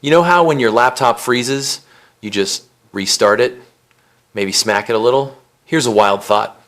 You know how when your laptop freezes, you just restart it? Maybe smack it a little? Here's a wild thought.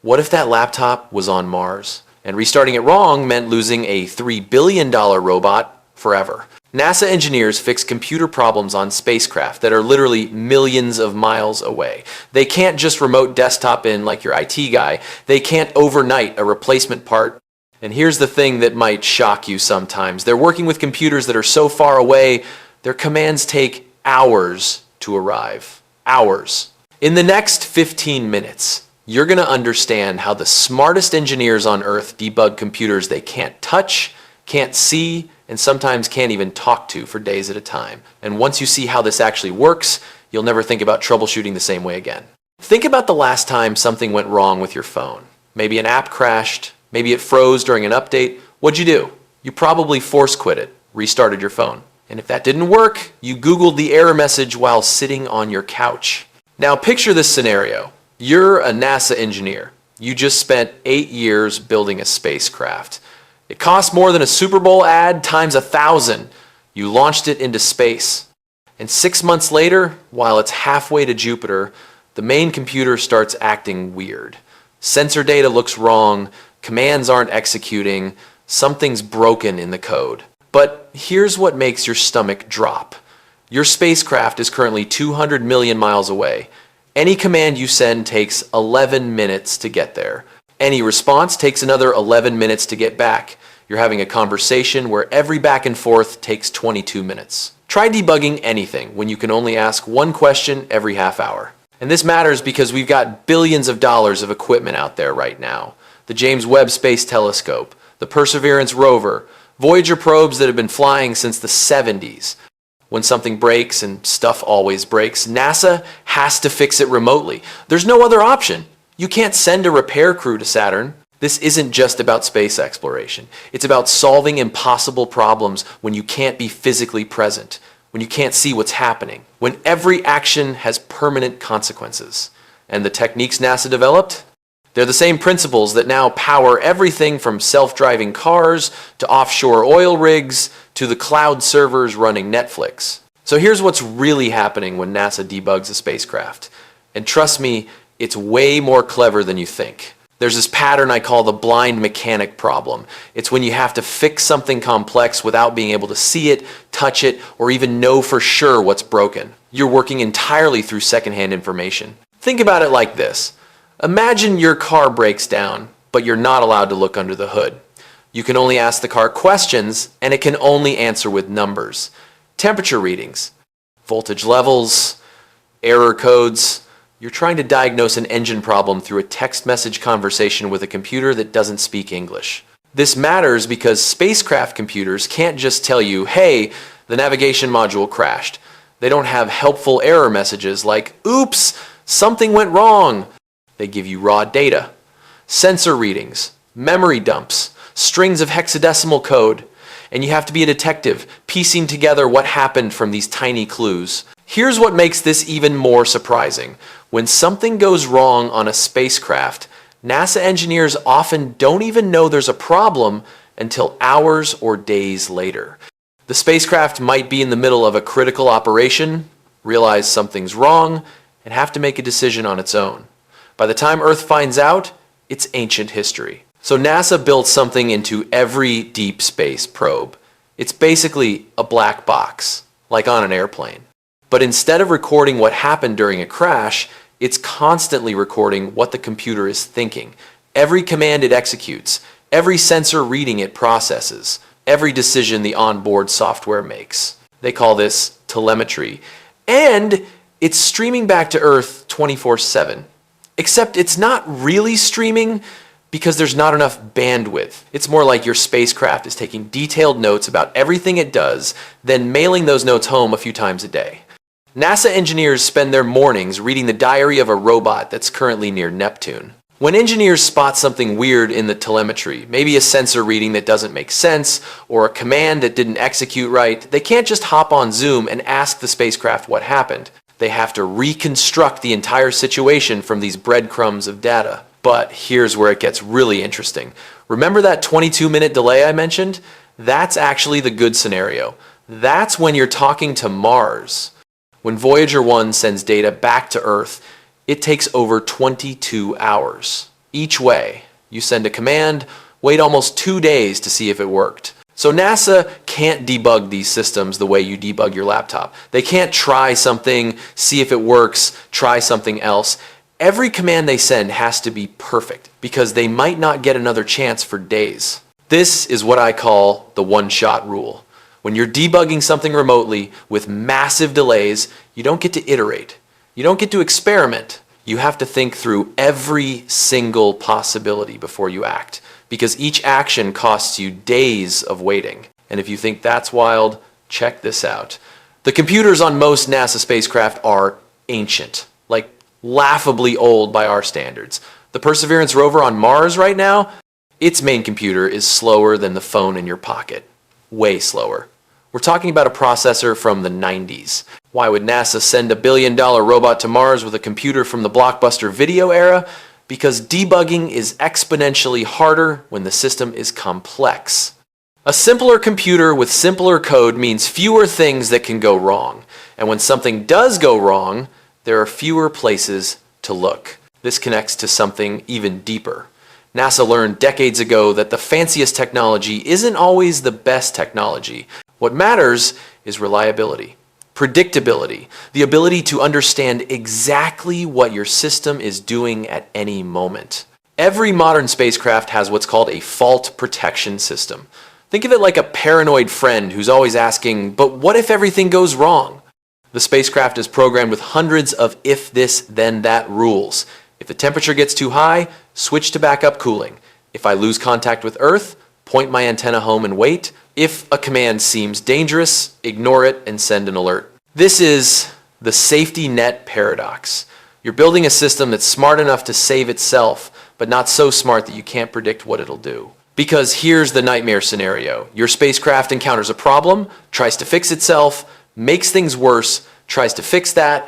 What if that laptop was on Mars? And restarting it wrong meant losing a $3 billion robot forever. NASA engineers fix computer problems on spacecraft that are literally millions of miles away. They can't just remote desktop in like your IT guy. They can't overnight a replacement part. And here's the thing that might shock you sometimes. They're working with computers that are so far away, their commands take hours to arrive. Hours. In the next 15 minutes, you're going to understand how the smartest engineers on Earth debug computers they can't touch, can't see, and sometimes can't even talk to for days at a time. And once you see how this actually works, you'll never think about troubleshooting the same way again. Think about the last time something went wrong with your phone. Maybe an app crashed, maybe it froze during an update. What'd you do? You probably force quit it, restarted your phone. And if that didn't work, you Googled the error message while sitting on your couch. Now picture this scenario. You're a NASA engineer. You just spent 8 years building a spacecraft. It cost more than a Super Bowl ad times 1,000. You launched it into space. And 6 months later, while it's halfway to Jupiter, the main computer starts acting weird. Sensor data looks wrong, commands aren't executing, something's broken in the code. But here's what makes your stomach drop. Your spacecraft is currently 200 million miles away. Any command you send takes 11 minutes to get there. Any response takes another 11 minutes to get back. You're having a conversation where every back and forth takes 22 minutes. Try debugging anything when you can only ask one question every half hour. And this matters because we've got billions of dollars of equipment out there right now. The James Webb Space Telescope, the Perseverance rover, Voyager probes that have been flying since the 70s. When something breaks, and stuff always breaks, NASA has to fix it remotely. There's no other option. You can't send a repair crew to Saturn. This isn't just about space exploration. It's about solving impossible problems when you can't be physically present, when you can't see what's happening, when every action has permanent consequences. And the techniques NASA developed? They're the same principles that now power everything from self-driving cars to offshore oil rigs to the cloud servers running Netflix. So here's what's really happening when NASA debugs a spacecraft. And trust me, it's way more clever than you think. There's this pattern I call the blind mechanic problem. It's when you have to fix something complex without being able to see it, touch it, or even know for sure what's broken. You're working entirely through secondhand information. Think about it like this. Imagine your car breaks down, but you're not allowed to look under the hood. You can only ask the car questions, and it can only answer with numbers. Temperature readings, voltage levels, error codes. You're trying to diagnose an engine problem through a text message conversation with a computer that doesn't speak English. This matters because spacecraft computers can't just tell you, hey, the navigation module crashed. They don't have helpful error messages like, oops, something went wrong. They give you raw data, sensor readings, memory dumps, strings of hexadecimal code, and you have to be a detective, piecing together what happened from these tiny clues. Here's what makes this even more surprising. When something goes wrong on a spacecraft, NASA engineers often don't even know there's a problem until hours or days later. The spacecraft might be in the middle of a critical operation, realize something's wrong, and have to make a decision on its own. By the time Earth finds out, it's ancient history. So NASA built something into every deep space probe. It's basically a black box, like on an airplane. But instead of recording what happened during a crash, it's constantly recording what the computer is thinking. Every command it executes, every sensor reading it processes, every decision the onboard software makes. They call this telemetry. And it's streaming back to Earth 24/7. Except it's not really streaming because there's not enough bandwidth. It's more like your spacecraft is taking detailed notes about everything it does, then mailing those notes home a few times a day. NASA engineers spend their mornings reading the diary of a robot that's currently near Neptune. When engineers spot something weird in the telemetry, maybe a sensor reading that doesn't make sense, or a command that didn't execute right, they can't just hop on Zoom and ask the spacecraft what happened. They have to reconstruct the entire situation from these breadcrumbs of data. But here's where it gets really interesting. Remember that 22-minute delay I mentioned? That's actually the good scenario. That's when you're talking to Mars. When Voyager 1 sends data back to Earth, it takes over 22 hours. Each way, you send a command, wait almost 2 days to see if it worked. So NASA can't debug these systems the way you debug your laptop. They can't try something, see if it works, try something else. Every command they send has to be perfect because they might not get another chance for days. This is what I call the one-shot rule. When you're debugging something remotely with massive delays, you don't get to iterate. You don't get to experiment. You have to think through every single possibility before you act, because each action costs you days of waiting. And if you think that's wild, check this out. The computers on most NASA spacecraft are ancient, like laughably old by our standards. The Perseverance rover on Mars right now, its main computer is slower than the phone in your pocket. Way slower. We're talking about a processor from the 90s. Why would NASA send a billion-dollar robot to Mars with a computer from the blockbuster video era? Because debugging is exponentially harder when the system is complex. A simpler computer with simpler code means fewer things that can go wrong. And when something does go wrong, there are fewer places to look. This connects to something even deeper. NASA learned decades ago that the fanciest technology isn't always the best technology. What matters is reliability, predictability, the ability to understand exactly what your system is doing at any moment. Every modern spacecraft has what's called a fault protection system. Think of it like a paranoid friend who's always asking, but what if everything goes wrong? The spacecraft is programmed with hundreds of if this, then that rules. If the temperature gets too high, switch to backup cooling. If I lose contact with Earth, point my antenna home and wait. If a command seems dangerous, ignore it and send an alert. This is the safety net paradox. You're building a system that's smart enough to save itself, but not so smart that you can't predict what it'll do. Because here's the nightmare scenario. Your spacecraft encounters a problem, tries to fix itself, makes things worse, tries to fix that,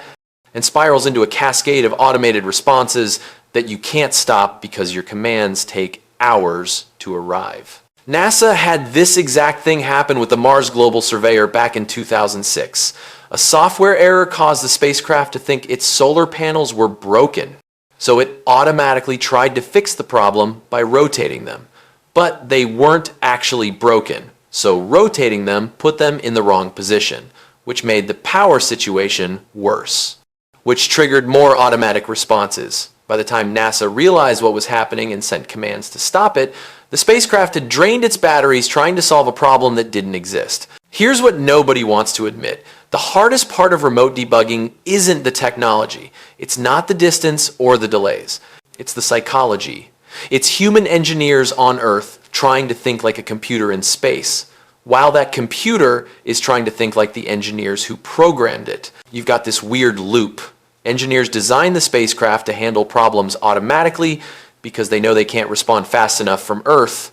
and spirals into a cascade of automated responses that you can't stop because your commands take hours to arrive. NASA had this exact thing happen with the Mars Global Surveyor back in 2006. A software error caused the spacecraft to think its solar panels were broken, so it automatically tried to fix the problem by rotating them. But they weren't actually broken, so rotating them put them in the wrong position, which made the power situation worse, which triggered more automatic responses. By the time NASA realized what was happening and sent commands to stop it, the spacecraft had drained its batteries trying to solve a problem that didn't exist. Here's what nobody wants to admit. The hardest part of remote debugging isn't the technology. It's not the distance or the delays. It's the psychology. It's human engineers on Earth trying to think like a computer in space, while that computer is trying to think like the engineers who programmed it. You've got this weird loop. Engineers design the spacecraft to handle problems automatically because they know they can't respond fast enough from Earth,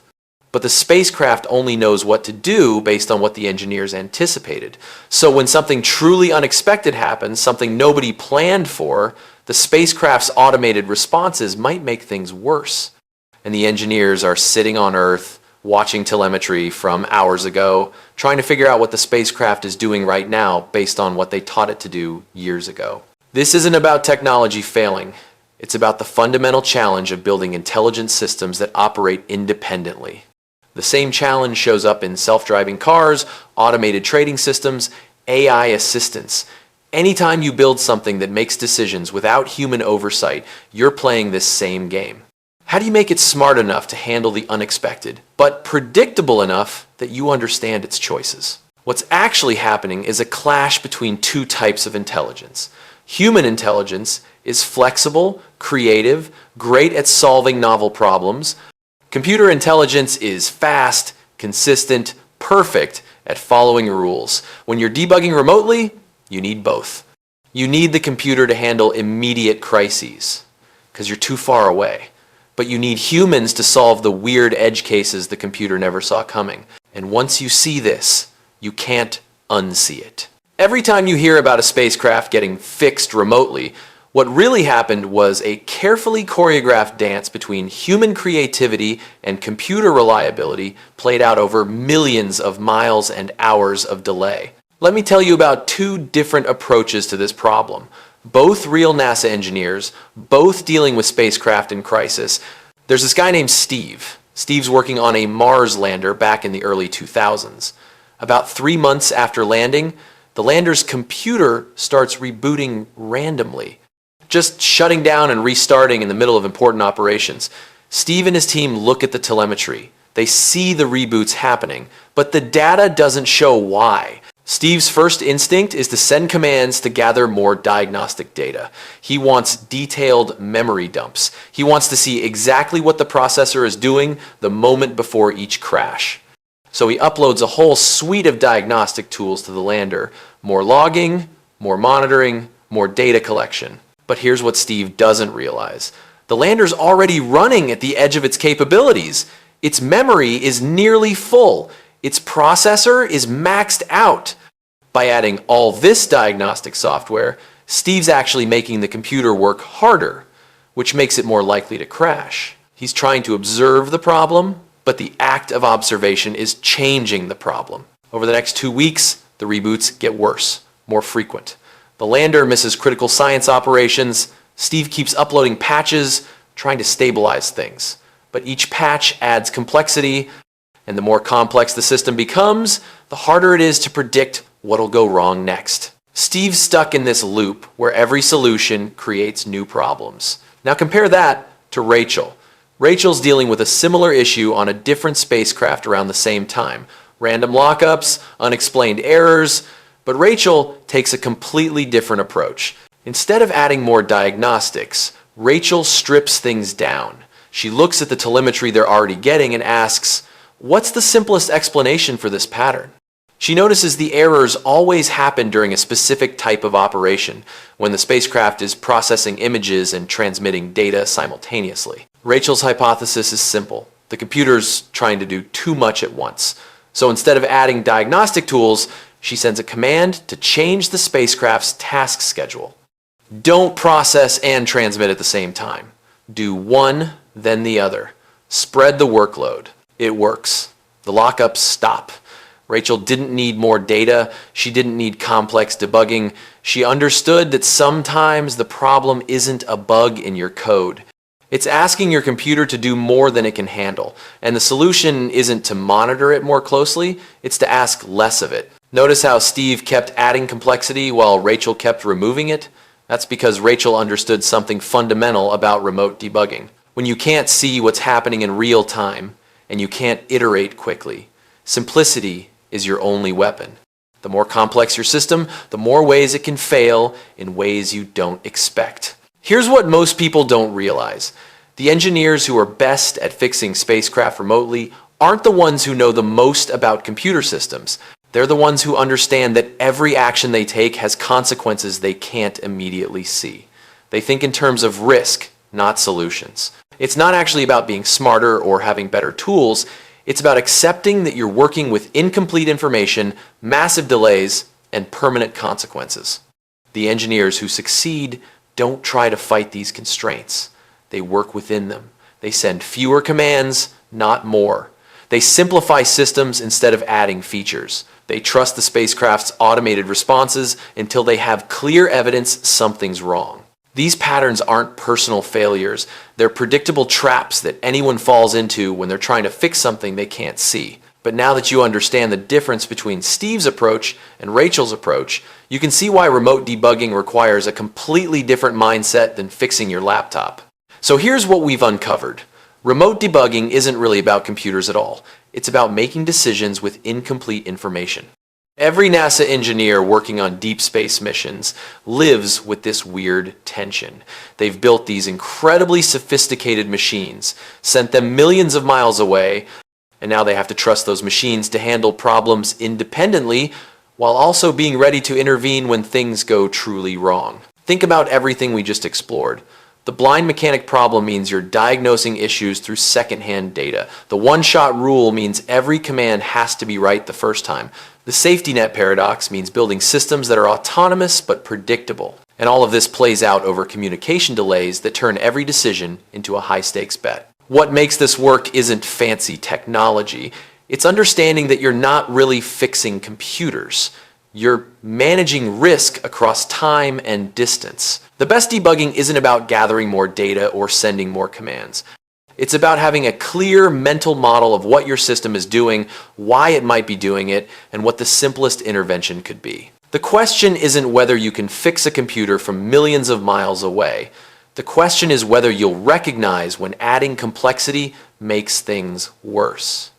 but the spacecraft only knows what to do based on what the engineers anticipated. So when something truly unexpected happens, something nobody planned for, the spacecraft's automated responses might make things worse. And the engineers are sitting on Earth, watching telemetry from hours ago, trying to figure out what the spacecraft is doing right now based on what they taught it to do years ago. This isn't about technology failing. It's about the fundamental challenge of building intelligent systems that operate independently. The same challenge shows up in self-driving cars, automated trading systems, AI assistants. Anytime you build something that makes decisions without human oversight, you're playing this same game. How do you make it smart enough to handle the unexpected, but predictable enough that you understand its choices? What's actually happening is a clash between two types of intelligence. Human intelligence is flexible, creative, great at solving novel problems. Computer intelligence is fast, consistent, perfect at following rules. When you're debugging remotely, you need both. You need the computer to handle immediate crises because you're too far away. But you need humans to solve the weird edge cases the computer never saw coming. And once you see this, you can't unsee it. Every time you hear about a spacecraft getting fixed remotely, What really happened was a carefully choreographed dance between human creativity and computer reliability played out over millions of miles and hours of delay. Let me tell you about two different approaches to this problem. Both real NASA engineers, both dealing with spacecraft in crisis. There's this guy named Steve. Steve's working on a Mars lander back in the early 2000s. About 3 months after landing, the lander's computer starts rebooting randomly, just shutting down and restarting in the middle of important operations. Steve and his team look at the telemetry. They see the reboots happening, but the data doesn't show why. Steve's first instinct is to send commands to gather more diagnostic data. He wants detailed memory dumps. He wants to see exactly what the processor is doing the moment before each crash. So he uploads a whole suite of diagnostic tools to the lander. More logging, more monitoring, more data collection. But here's what Steve doesn't realize. The lander's already running at the edge of its capabilities. Its memory is nearly full. Its processor is maxed out. By adding all this diagnostic software, Steve's actually making the computer work harder, which makes it more likely to crash. He's trying to observe the problem, but the act of observation is changing the problem. Over the next 2 weeks, the reboots get worse, more frequent. The lander misses critical science operations. Steve keeps uploading patches, trying to stabilize things. But each patch adds complexity, and the more complex the system becomes, the harder it is to predict what'll go wrong next. Steve's stuck in this loop where every solution creates new problems. Now compare that to Rachel. Rachel's dealing with a similar issue on a different spacecraft around the same time. Random lockups, unexplained errors, but Rachel takes a completely different approach. Instead of adding more diagnostics, Rachel strips things down. She looks at the telemetry they're already getting and asks, what's the simplest explanation for this pattern? She notices the errors always happen during a specific type of operation, when the spacecraft is processing images and transmitting data simultaneously. Rachel's hypothesis is simple. The computer's trying to do too much at once. So instead of adding diagnostic tools, she sends a command to change the spacecraft's task schedule. Don't process and transmit at the same time. Do one, then the other. Spread the workload. It works. The lockups stop. Rachel didn't need more data. She didn't need complex debugging. She understood that sometimes the problem isn't a bug in your code. It's asking your computer to do more than it can handle. And the solution isn't to monitor it more closely, it's to ask less of it. Notice how Steve kept adding complexity while Rachel kept removing it? That's because Rachel understood something fundamental about remote debugging. When you can't see what's happening in real time, and you can't iterate quickly, simplicity is your only weapon. The more complex your system, the more ways it can fail in ways you don't expect. Here's what most people don't realize. The engineers who are best at fixing spacecraft remotely aren't the ones who know the most about computer systems. They're the ones who understand that every action they take has consequences they can't immediately see. They think in terms of risk, not solutions. It's not actually about being smarter or having better tools. It's about accepting that you're working with incomplete information, massive delays, and permanent consequences. The engineers who succeed don't try to fight these constraints. They work within them. They send fewer commands, not more. They simplify systems instead of adding features. They trust the spacecraft's automated responses until they have clear evidence something's wrong. These patterns aren't personal failures. They're predictable traps that anyone falls into when they're trying to fix something they can't see. But now that you understand the difference between Steve's approach and Rachel's approach, you can see why remote debugging requires a completely different mindset than fixing your laptop. So here's what we've uncovered. Remote debugging isn't really about computers at all. It's about making decisions with incomplete information. Every NASA engineer working on deep space missions lives with this weird tension. They've built these incredibly sophisticated machines, sent them millions of miles away, and now they have to trust those machines to handle problems independently while also being ready to intervene when things go truly wrong. Think about everything we just explored. The blind mechanic problem means you're diagnosing issues through secondhand data. The one-shot rule means every command has to be right the first time. The safety net paradox means building systems that are autonomous but predictable. And all of this plays out over communication delays that turn every decision into a high-stakes bet. What makes this work isn't fancy technology. It's understanding that you're not really fixing computers. You're managing risk across time and distance. The best debugging isn't about gathering more data or sending more commands. It's about having a clear mental model of what your system is doing, why it might be doing it, and what the simplest intervention could be. The question isn't whether you can fix a computer from millions of miles away. The question is whether you'll recognize when adding complexity makes things worse.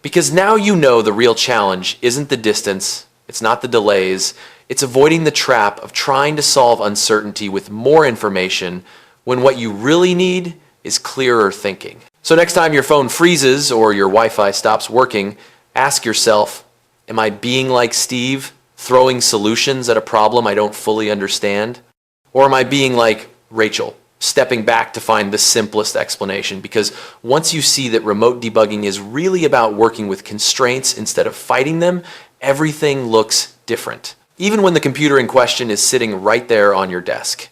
Because now you know the real challenge isn't the distance, it's not the delays, it's avoiding the trap of trying to solve uncertainty with more information when what you really need is clearer thinking. So next time your phone freezes or your Wi-Fi stops working, ask yourself, am I being like Steve, throwing solutions at a problem I don't fully understand? Or am I being like Rachel, stepping back to find the simplest explanation? Because once you see that remote debugging is really about working with constraints instead of fighting them, everything looks different. Even when the computer in question is sitting right there on your desk.